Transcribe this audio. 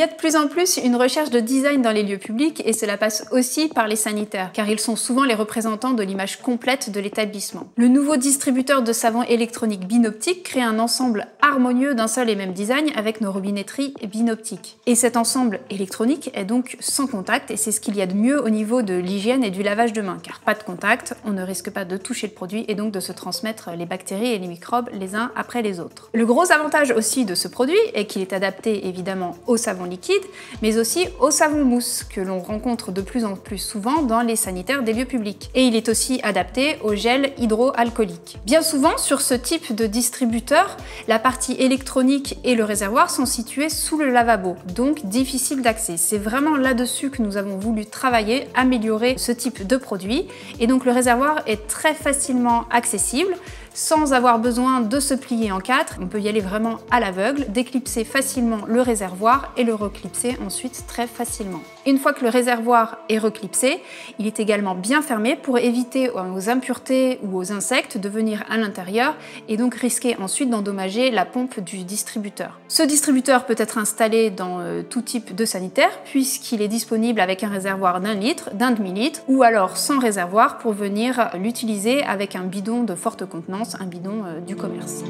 a de plus en plus une recherche de design dans les lieux publics et cela passe aussi par les sanitaires, car ils sont souvent les représentants de l'image complète de l'établissement. Le nouveau distributeur de savon électronique Binoptique crée un ensemble harmonieux d'un seul et même design avec nos robinetteries Binoptique. Et cet ensemble électronique est donc sans contact et c'est ce qu'il y a de mieux au niveau de l'hygiène et du lavage de mains, car pas de contact, on ne risque pas de toucher le produit et donc de se transmettre les bactéries et les microbes les uns après les autres. Le gros avantage aussi de ce produit est qu'il est adapté évidemment au savon liquide, mais aussi au savon mousse que l'on rencontre de plus en plus souvent dans les sanitaires des lieux publics. Et il est aussi adapté au gel hydroalcoolique. Bien souvent, sur ce type de distributeur, la partie électronique et le réservoir sont situés sous le lavabo, donc difficile d'accès. C'est vraiment là-dessus que nous avons voulu travailler, améliorer ce type de produit. Et donc le réservoir est très facilement accessible, sans avoir besoin de se plier en quatre. On peut y aller vraiment à l'aveugle, déclipser facilement le réservoir et le reclipser ensuite très facilement. Une fois que le réservoir est reclipsé, il est également bien fermé pour éviter aux impuretés ou aux insectes de venir à l'intérieur et donc risquer ensuite d'endommager la pompe du distributeur. Ce distributeur peut être installé dans tout type de sanitaire puisqu'il est disponible avec un réservoir d'1 litre, d'un demi-litre ou alors sans réservoir pour venir l'utiliser avec un bidon de forte contenance, un bidon du commerce.